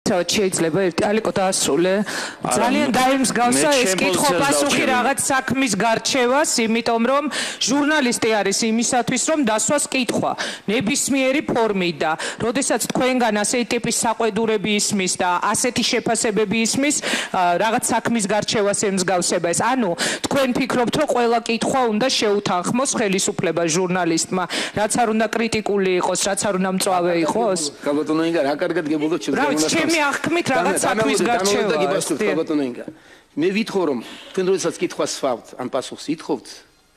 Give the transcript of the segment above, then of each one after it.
შეიძლება ალიკო დაასრულე ძალიან დაიმსგავსა ეს კითხვა პასუხი რაღაც საქმის გარჩევას იმიტომ რომ ჟურნალისტი არის იმისათვის რომ დასვას კითხვა ნებისმიერი ფორმით და როდესაც თქვენგან ასეთი ტიპის საყვედურები ისმის და ასეთი შეფასებები ისმის რაღაც საქმის გარჩევას ემსგავსება ეს ანუ თქვენ ფიქრობთ რომ ყველა კითხვა უნდა შეუთანხმოს ხელისუფლება ჟურნალისტმა რაც არ უნდა კრიტიკული იყოს რაც არ უნდა მწვავე იყოს გაბატონო ინგა რა კარგად გებულობ ახმით რაღაც საქმის გარჩევა. მე ვითხოვ რომ თქვენ როდესაც კითხვას სვავთ ან პასუხს ითხოვთ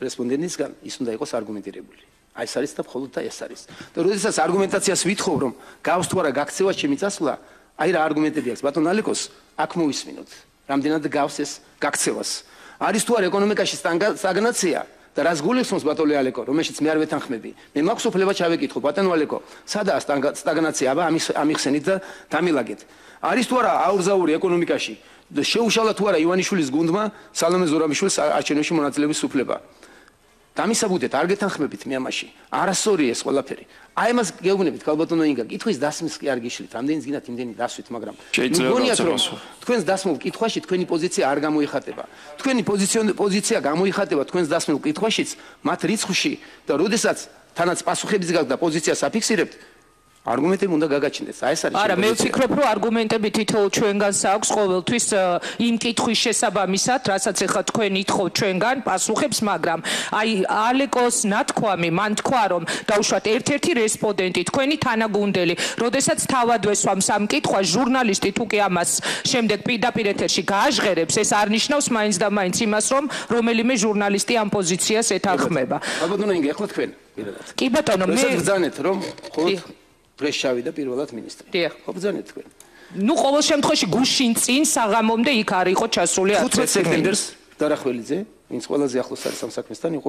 რესპონდენტისგან ის უნდა იყოს არგუმენტირებული. აი ეს არის და მხოლოდ და ეს არის. და როდესაც არგუმენტაციას ვითხოვ რომ გავს თუ არა გაქცევა ჩემი წასვლა, აი რა არგუმენტები აქვს ბატონ ალეკოს აქ მოვისმინოთ. რამდენად გავს ეს გაქცევას. არის თუ არა ეკონომიკაში სტაგნაცია და რას გულისხმობს ბატონო ალეკო, რომელშიც მე არ ვეთანხმები. მე მაქვს უფლება ჩავეკითხო ბატონო ალეკო, სადაა სტაგნაცია, აბა ამიხსენით და დამილაგეთ. არის თუ არა აურზაური ეკონომიკაში და შეუშალა თუ არა ივანიშვილის გუნდმა სალომე ზურაბიშვილის არჩევნებში მონაწილეობის უფლება. დამისაბუთეთ, არ გეთანხმებით მე ამაში. არასწორია ეს ყველაფერი. აი მას გეუბნებით კალბატონო ინგა, კითხვის დასმის კი არ გიშლით. ამდენი გინდათ იმდენი დასვით, მაგრამ მგონიათ რომ თქვენს დასმულ კითხვაში თქვენი პოზიცია არ გამოიხატება. თქვენი პოზიცია გამოიხატება თქვენს დასმულ კითხვაშიც, მათ რიცხვში და როდესაც თანაც პასუხების გაქვს და პოზიციას აფიქსირებთ, არგუმენტები უნდა გაგაჩნდეს. აი ეს არის. არა, მე ვფიქრობ, რომ არგუმენტები თითოეულ ჩვენგანს აქვს ყოველთვის იმ კითხვის შესაბამისად, რასაც ახლა თქვენ ითხოვთ ჩვენგან პასუხებს, მაგრამ აი ალეკოს ნათქვამი, მან თქვა, რომ დაუშვათ ერთ-ერთი რესპონდენტი, თქვენი თანაგუნდელი, როდესაც თავად ვესვამს ამ კითხვას, ჟურნალისტი თუ კი ამას შემდეგ პირდაპირ ეთერში გააჟღერებს, ეს არ ნიშნავს მაინც და მაინც იმას, რომ რომელიმე ჟურნალისტი ამ პოზიციას ეთანხმება. ბატონო ინგა, ეხლა თქვენ პირადად. კი ბატონო, მე ვგზავნეთ, რომ ხოლმე დღეს შავიდა პირველად მინისტრი. დიახ. ხო ბრძანეთ თქვენ. ნუ ყოველ შემთხვევაში გუშინ წინ საღამომდე იქ არ იყო ჩასული 15 სექტემბერს დარახველიძე, ვინც ყველაზე ახლოს არის ამ საქმესთან, იყო